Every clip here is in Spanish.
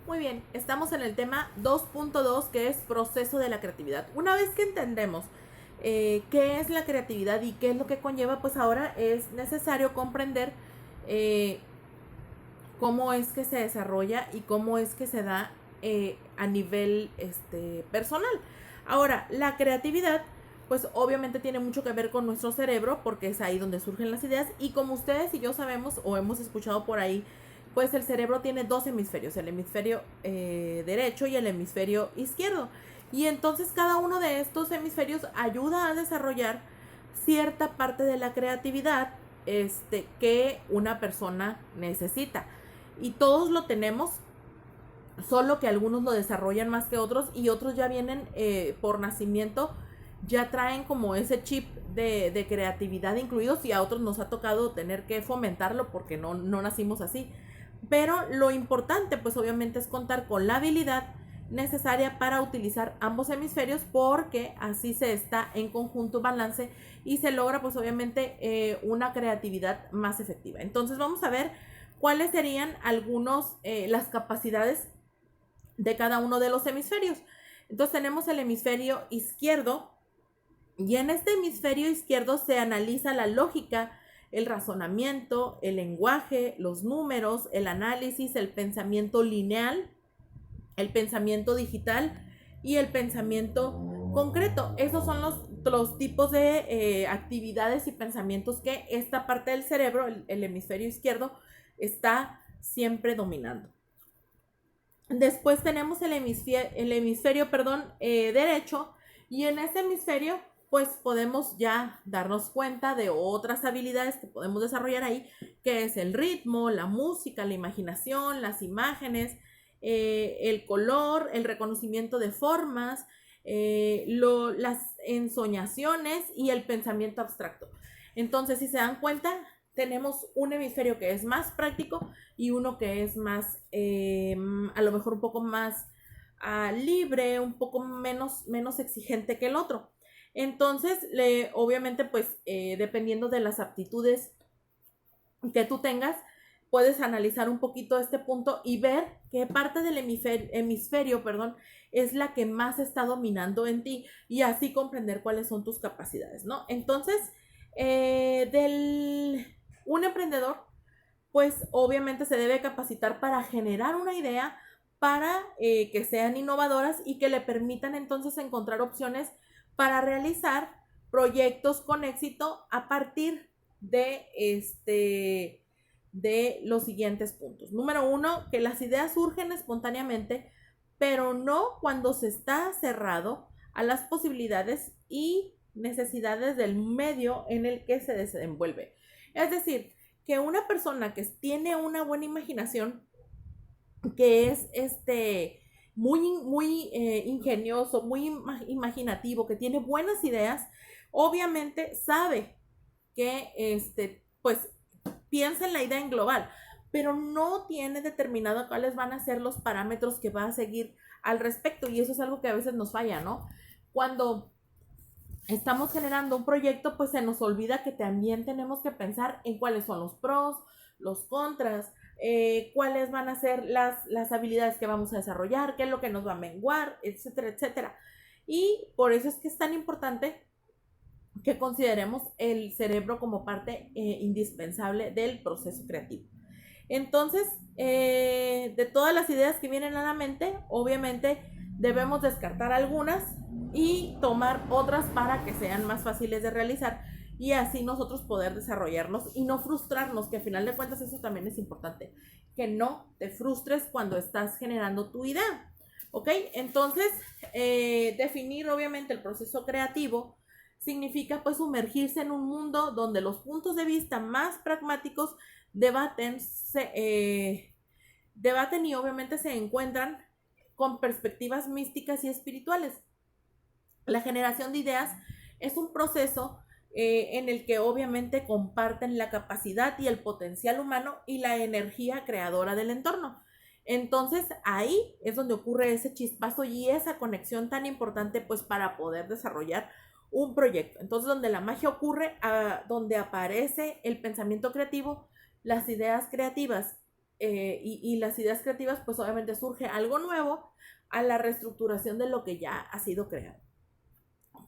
Muy bien, estamos en el tema 2.2 que es proceso de la creatividad. Una vez que entendemos qué es la creatividad y qué es lo que conlleva, pues ahora es necesario comprender eh, cómo es que se desarrolla y cómo es que se da a nivel personal. Ahora, la creatividad, pues obviamente tiene mucho que ver con nuestro cerebro porque es ahí donde surgen las ideas y como ustedes y yo sabemos o hemos escuchado por ahí, pues el cerebro tiene dos hemisferios, el hemisferio derecho y el hemisferio izquierdo. Y entonces cada uno de estos hemisferios ayuda a desarrollar cierta parte de la creatividad que una persona necesita. Y todos lo tenemos, solo que algunos lo desarrollan más que otros y otros ya vienen por nacimiento, ya traen como ese chip de creatividad incluidos y a otros nos ha tocado tener que fomentarlo porque no nacimos así. Pero lo importante pues obviamente es contar con la habilidad necesaria para utilizar ambos hemisferios porque así se está en conjunto balance y se logra pues obviamente una creatividad más efectiva. Entonces vamos a ver cuáles serían algunos las capacidades de cada uno de los hemisferios. Entonces tenemos el hemisferio izquierdo y en este hemisferio izquierdo se analiza la lógica, el razonamiento, el lenguaje, los números, el análisis, el pensamiento lineal, el pensamiento digital y el pensamiento concreto. Esos son los tipos de actividades y pensamientos que esta parte del cerebro, el hemisferio izquierdo, está siempre dominando. Después tenemos el hemisferio derecho y en ese hemisferio pues podemos ya darnos cuenta de otras habilidades que podemos desarrollar ahí, que es el ritmo, la música, la imaginación, las imágenes, el color, el reconocimiento de formas, las ensoñaciones y el pensamiento abstracto. Entonces, si se dan cuenta, tenemos un hemisferio que es más práctico y uno que es más, a lo mejor un poco más libre, un poco menos exigente que el otro. Entonces, obviamente, pues, dependiendo de las aptitudes que tú tengas, puedes analizar un poquito este punto y ver qué parte del hemisferio, es la que más está dominando en ti y así comprender cuáles son tus capacidades, ¿no? Entonces, un emprendedor pues obviamente se debe capacitar para generar una idea, para que sean innovadoras y que le permitan entonces encontrar opciones para realizar proyectos con éxito a partir de los siguientes puntos. Número uno, que las ideas surgen espontáneamente, pero no cuando se está cerrado a las posibilidades y necesidades del medio en el que se desenvuelve. Es decir, que una persona que tiene una buena imaginación, que es muy ingenioso, muy imaginativo, que tiene buenas ideas, obviamente sabe que pues piensa en la idea en global, pero no tiene determinado cuáles van a ser los parámetros que va a seguir al respecto y eso es algo que a veces nos falla, ¿no? Cuando estamos generando un proyecto, pues se nos olvida que también tenemos que pensar en cuáles son los pros, los contras, cuáles van a ser las habilidades que vamos a desarrollar, qué es lo que nos va a menguar, etcétera, etcétera. Y por eso es que es tan importante que consideremos el cerebro como parte indispensable del proceso creativo. Entonces, de todas las ideas que vienen a la mente, obviamente debemos descartar algunas y tomar otras para que sean más fáciles de realizar y así nosotros poder desarrollarnos y no frustrarnos, que al final de cuentas eso también es importante, que no te frustres cuando estás generando tu idea. ¿Ok? Entonces, definir obviamente el proceso creativo significa pues sumergirse en un mundo donde los puntos de vista más pragmáticos debaten, debaten y obviamente se encuentran con perspectivas místicas y espirituales. La generación de ideas es un proceso en el que obviamente comparten la capacidad y el potencial humano y la energía creadora del entorno. Entonces ahí es donde ocurre ese chispazo y esa conexión tan importante pues para poder desarrollar un proyecto. Entonces donde la magia ocurre, donde aparece el pensamiento creativo, las ideas creativas y las ideas creativas, pues obviamente surge algo nuevo a la reestructuración de lo que ya ha sido creado.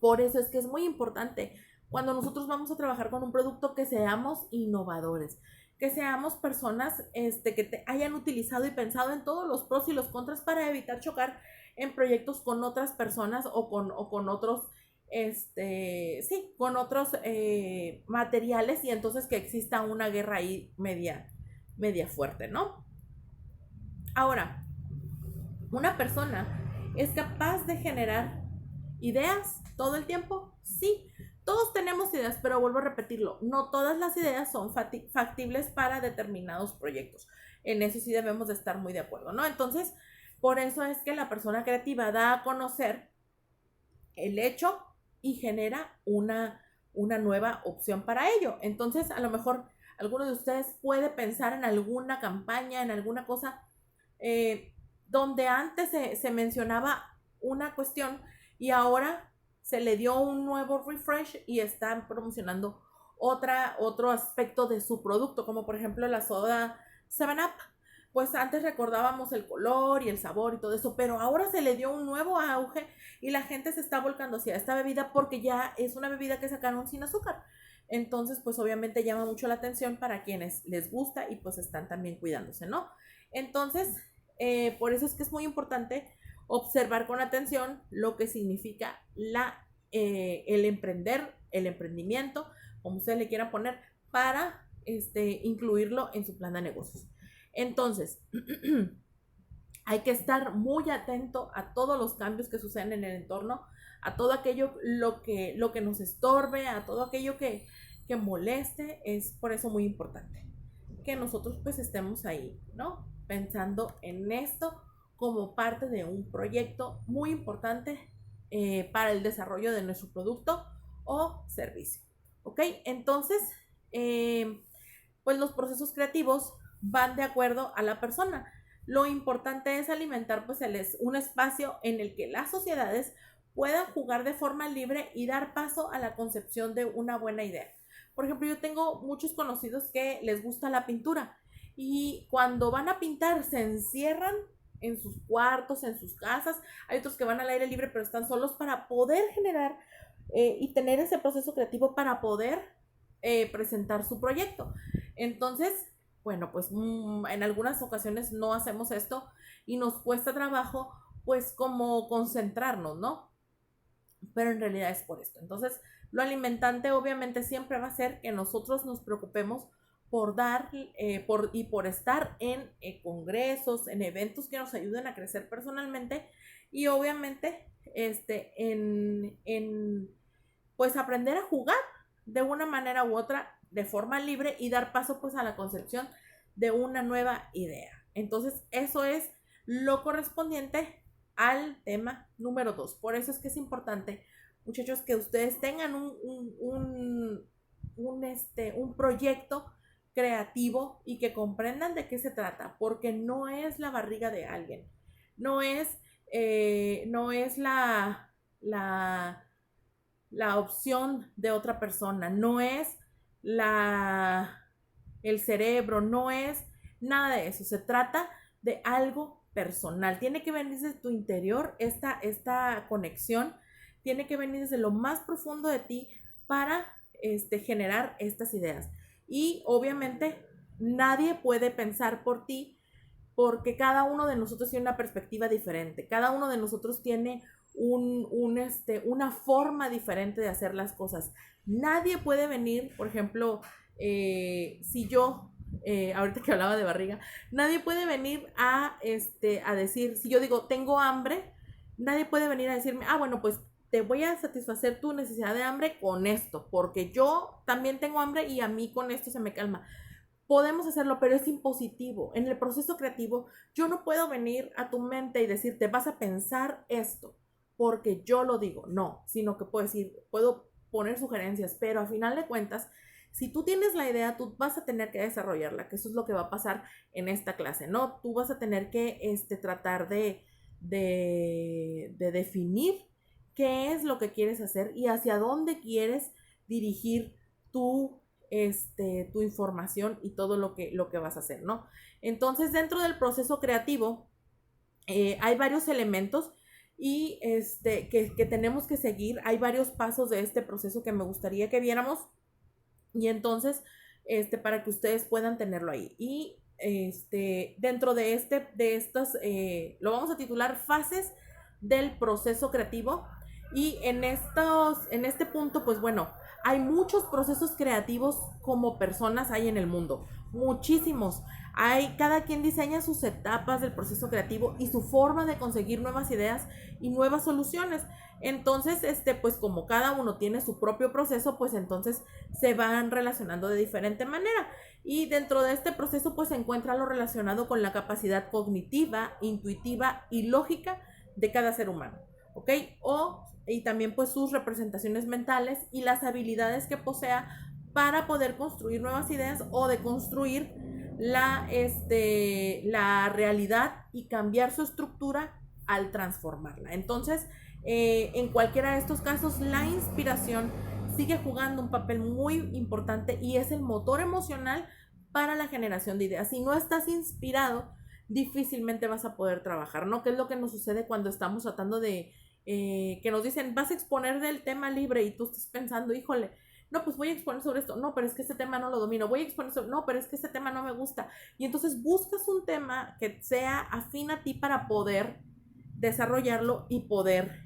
Por eso es que es muy importante cuando nosotros vamos a trabajar con un producto que seamos innovadores, que seamos personas que hayan utilizado y pensado en todos los pros y los contras para evitar chocar en proyectos con otras personas o con otros, con otros materiales, y entonces que exista una guerra ahí media fuerte, ¿no? Ahora, una persona es capaz de generar ideas todo el tiempo, sí. Todos tenemos ideas, pero vuelvo a repetirlo, no todas las ideas son factibles para determinados proyectos. En eso sí debemos de estar muy de acuerdo, ¿no? Entonces, por eso es que la persona creativa da a conocer el hecho y genera una nueva opción para ello. Entonces, a lo mejor alguno de ustedes puede pensar en alguna campaña, en alguna cosa donde antes se mencionaba una cuestión y ahora se le dio un nuevo refresh y están promocionando otro aspecto de su producto, como por ejemplo la soda 7-Up. Pues antes recordábamos el color y el sabor y todo eso, pero ahora se le dio un nuevo auge y la gente se está volcando hacia esta bebida porque ya es una bebida que sacaron sin azúcar. Entonces, pues obviamente llama mucho la atención para quienes les gusta y pues están también cuidándose, ¿no? Entonces, por eso es que es muy importante observar con atención lo que significa el emprender, el emprendimiento, como ustedes le quieran poner, para incluirlo en su plan de negocios. Entonces, hay que estar muy atento a todos los cambios que suceden en el entorno, a todo aquello lo que nos estorbe, a todo aquello que moleste. Es por eso muy importante que nosotros pues estemos ahí, ¿no? Pensando en esto como parte de un proyecto muy importante para el desarrollo de nuestro producto o servicio. ¿Ok? Entonces, pues los procesos creativos van de acuerdo a la persona. Lo importante es alimentar pues un espacio en el que las sociedades puedan jugar de forma libre y dar paso a la concepción de una buena idea. Por ejemplo, yo tengo muchos conocidos que les gusta la pintura y cuando van a pintar se encierran en sus cuartos, en sus casas. Hay otros que van al aire libre pero están solos para poder generar y tener ese proceso creativo para poder presentar su proyecto. Entonces, bueno, pues en algunas ocasiones no hacemos esto y nos cuesta trabajo pues como concentrarnos, ¿no? Pero en realidad es por esto. Entonces, lo alimentante obviamente siempre va a ser que nosotros nos preocupemos por dar por estar en congresos, en eventos que nos ayuden a crecer personalmente y obviamente pues aprender a jugar de una manera u otra de forma libre y dar paso pues a la concepción de una nueva idea. Entonces, eso es lo correspondiente al tema número 2. Por eso es que es importante, muchachos, que ustedes tengan un proyecto creativo y que comprendan de qué se trata, porque no es la barriga de alguien, no es la opción de otra persona, no es el cerebro, no es nada de eso, se trata de algo personal, tiene que venir desde tu interior, esta conexión tiene que venir desde lo más profundo de ti para generar estas ideas. Y obviamente nadie puede pensar por ti porque cada uno de nosotros tiene una perspectiva diferente, cada uno de nosotros tiene una forma diferente de hacer las cosas. Nadie puede venir, por ejemplo, si yo, ahorita que hablaba de barriga, nadie puede venir a decir, si yo digo, tengo hambre, nadie puede venir a decirme, bueno, pues te voy a satisfacer tu necesidad de hambre con esto, porque yo también tengo hambre y a mí con esto se me calma. Podemos hacerlo, pero es impositivo. En el proceso creativo, yo no puedo venir a tu mente y decirte, vas a pensar esto, porque yo lo digo. No, sino que puedo poner sugerencias, pero a final de cuentas, si tú tienes la idea, tú vas a tener que desarrollarla, que eso es lo que va a pasar en esta clase, ¿no? Tú vas a tener que tratar de definir qué es lo que quieres hacer y hacia dónde quieres dirigir tu tu información y todo lo que vas a hacer, ¿no? Entonces, dentro del proceso creativo, hay varios elementos y que tenemos que seguir. Hay varios pasos de este proceso que me gustaría que viéramos y entonces, para que ustedes puedan tenerlo ahí. Y dentro de estas, lo vamos a titular fases del proceso creativo. Y en este punto, pues bueno, hay muchos procesos creativos como personas hay en el mundo, muchísimos. Cada quien diseña sus etapas del proceso creativo y su forma de conseguir nuevas ideas y nuevas soluciones. Entonces, pues como cada uno tiene su propio proceso, pues entonces se van relacionando de diferente manera. Y dentro de este proceso, pues se encuentra lo relacionado con la capacidad cognitiva, intuitiva y lógica de cada ser humano, ¿ok? Y también pues sus representaciones mentales y las habilidades que posea para poder construir nuevas ideas o de construir la realidad y cambiar su estructura al transformarla. Entonces, en cualquiera de estos casos, la inspiración sigue jugando un papel muy importante y es el motor emocional para la generación de ideas. Si no estás inspirado, difícilmente vas a poder trabajar, ¿no? ¿Qué es lo que nos sucede cuando estamos tratando de, que nos dicen, vas a exponer del tema libre y tú estás pensando, híjole, no, pues voy a exponer sobre esto, no, pero es que este tema no lo domino, voy a exponer sobre, no, pero es que este tema no me gusta. Y entonces buscas un tema que sea afín a ti para poder desarrollarlo y poder,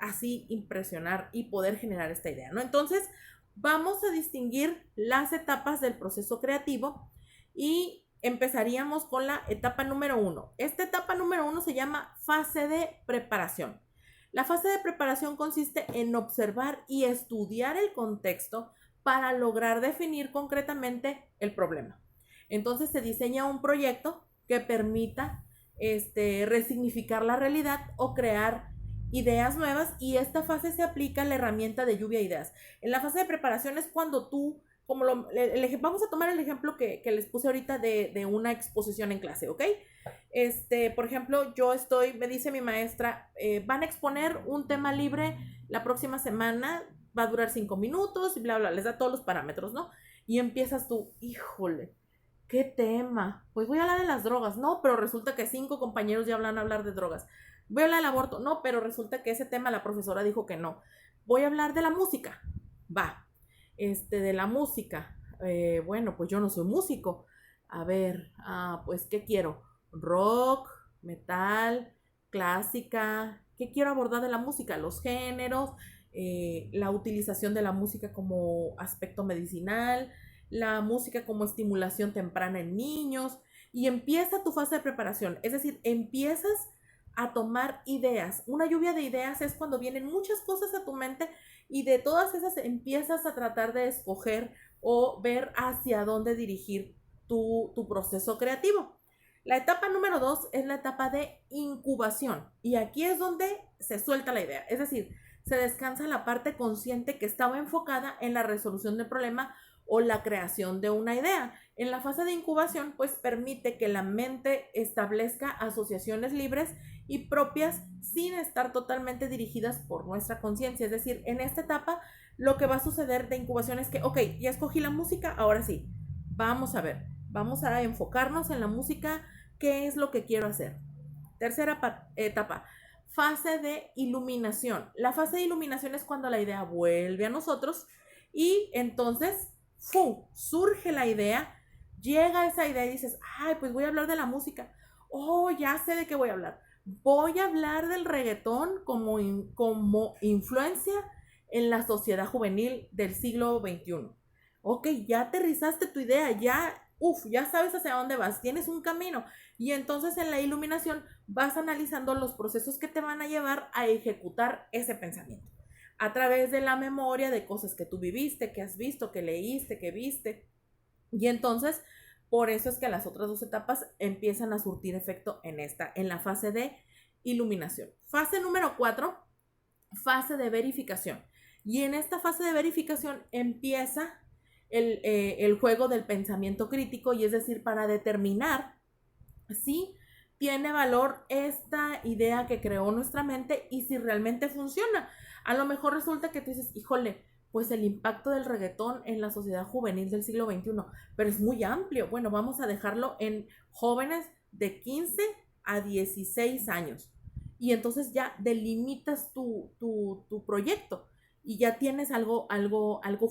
así impresionar y poder generar esta idea, ¿no? Entonces, vamos a distinguir las etapas del proceso creativo y empezaríamos con la etapa número 1. Esta etapa número 1 se llama fase de preparación. La fase de preparación consiste en observar y estudiar el contexto para lograr definir concretamente el problema. Entonces se diseña un proyecto que permita resignificar la realidad o crear ideas nuevas, y esta fase se aplica a la herramienta de lluvia de ideas. En la fase de preparación es cuando tú, vamos a tomar el ejemplo que les puse ahorita de una exposición en clase, ¿ok? Por ejemplo, me dice mi maestra, van a exponer un tema libre la próxima semana, va a durar 5 minutos y bla, bla, les da todos los parámetros, ¿no? Y empiezas tú, híjole, ¿qué tema? Pues voy a hablar de las drogas, no, pero resulta que 5 compañeros ya van a hablar de drogas. Voy a hablar del aborto, no, pero resulta que ese tema la profesora dijo que no. Voy a hablar de la música, va, de la música, bueno, pues yo no soy músico. A ver, pues, ¿qué quiero? Rock, metal, clásica. ¿Qué quiero abordar de la música? Los géneros, la utilización de la música como aspecto medicinal, la música como estimulación temprana en niños, y empieza tu fase de preparación, es decir, empiezas a tomar ideas. Una lluvia de ideas es cuando vienen muchas cosas a tu mente y de todas esas empiezas a tratar de escoger o ver hacia dónde dirigir tu proceso creativo. La etapa número 2 es la etapa de incubación, y aquí es donde se suelta la idea, es decir, se descansa la parte consciente que estaba enfocada en la resolución del problema o la creación de una idea. En la fase de incubación, pues permite que la mente establezca asociaciones libres y propias sin estar totalmente dirigidas por nuestra conciencia. Es decir, en esta etapa lo que va a suceder de incubación es que, ok, ya escogí la música, ahora sí, vamos a ver, vamos a enfocarnos en la música, qué es lo que quiero hacer. Tercera etapa, fase de iluminación. La fase de iluminación es cuando la idea vuelve a nosotros y entonces ¡fum!, surge la idea, llega esa idea y dices, ay, pues voy a hablar de la música. Oh, ya sé de qué voy a hablar. Voy a hablar del reggaetón como influencia en la sociedad juvenil del siglo XXI. Ok, ya aterrizaste tu idea, ya sabes hacia dónde vas, tienes un camino. Y entonces en la iluminación vas analizando los procesos que te van a llevar a ejecutar ese pensamiento a través de la memoria de cosas que tú viviste, que has visto, que leíste, que viste. Y entonces, por eso es que las otras 2 etapas empiezan a surtir efecto en la fase de iluminación. Fase número 4, fase de verificación. Y en esta fase de verificación empieza el juego del pensamiento crítico, y es decir, para determinar si tiene valor esta idea que creó nuestra mente y si realmente funciona. A lo mejor resulta que tú dices, híjole, pues el impacto del reggaetón en la sociedad juvenil del siglo XXI, pero es muy amplio. Bueno, vamos a dejarlo en jóvenes de 15 a 16 años. Y entonces ya delimitas tu proyecto y ya tienes algo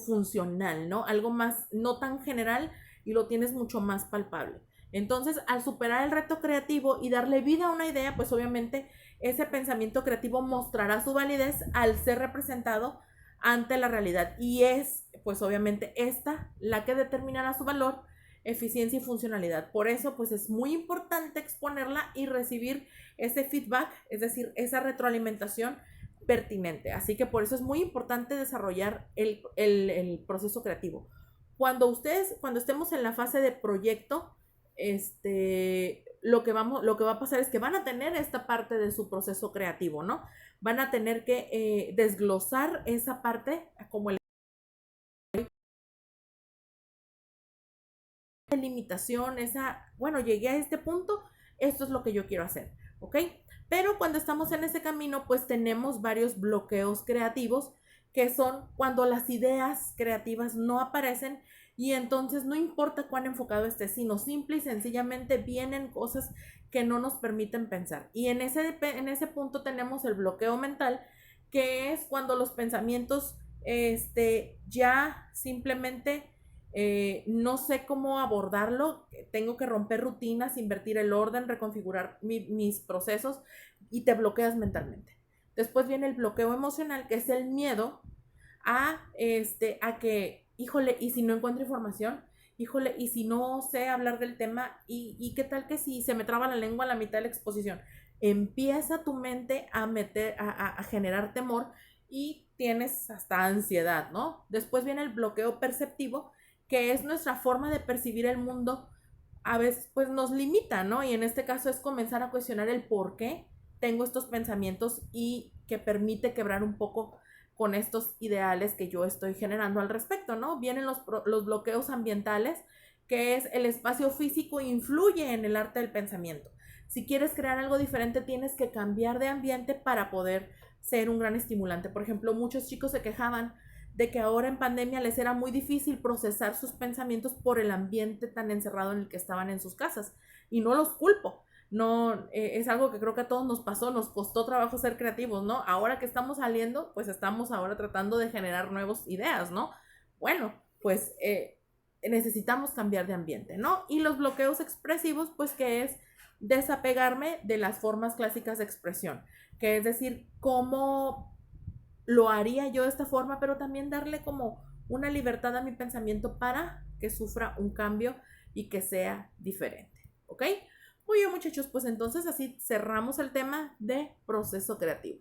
funcional, ¿no? Algo más, no tan general, y lo tienes mucho más palpable. Entonces, al superar el reto creativo y darle vida a una idea, pues obviamente ese pensamiento creativo mostrará su validez al ser representado ante la realidad. Y es, pues obviamente, esta la que determinará su valor, eficiencia y funcionalidad. Por eso, pues es muy importante exponerla y recibir ese feedback, es decir, esa retroalimentación pertinente. Así que por eso es muy importante desarrollar el proceso creativo. Cuando estemos en la fase de proyecto, lo que va a pasar es que van a tener esta parte de su proceso creativo, ¿no? Van a tener que desglosar esa parte como el limitación, bueno, llegué a este punto, esto es lo que yo quiero hacer, ¿ok? Pero cuando estamos en ese camino, pues tenemos varios bloqueos creativos, que son cuando las ideas creativas no aparecen, y entonces no importa cuán enfocado esté, sino simple y sencillamente vienen cosas que no nos permiten pensar. Y en ese punto tenemos el bloqueo mental, que es cuando los pensamientos ya simplemente no sé cómo abordarlo, tengo que romper rutinas, invertir el orden, reconfigurar mis procesos, y te bloqueas mentalmente. Después viene el bloqueo emocional, que es el miedo a que, híjole, ¿y si no encuentro información? Híjole, ¿y si no sé hablar del tema? ¿Y qué tal que si se me traba la lengua a la mitad de la exposición? Empieza tu mente a generar temor, y tienes hasta ansiedad, ¿no? Después viene el bloqueo perceptivo, que es nuestra forma de percibir el mundo. A veces pues nos limita, ¿no? Y en este caso es comenzar a cuestionar el por qué tengo estos pensamientos, y que permite quebrar un poco con estos ideales que yo estoy generando al respecto, ¿no? Vienen los bloqueos ambientales, que es el espacio físico influye en el arte del pensamiento. Si quieres crear algo diferente, tienes que cambiar de ambiente para poder ser un gran estimulante. Por ejemplo, muchos chicos se quejaban de que ahora en pandemia les era muy difícil procesar sus pensamientos por el ambiente tan encerrado en el que estaban en sus casas. Y no los culpo. No, es algo que creo que a todos nos pasó, nos costó trabajo ser creativos, ¿no? Ahora que estamos saliendo, pues estamos ahora tratando de generar nuevas ideas, ¿no? Bueno, pues necesitamos cambiar de ambiente, ¿no? Y los bloqueos expresivos, pues que es desapegarme de las formas clásicas de expresión, que es decir, cómo lo haría yo de esta forma, pero también darle como una libertad a mi pensamiento para que sufra un cambio y que sea diferente, ¿ok? Muy bien, muchachos, pues entonces así cerramos el tema de proceso creativo.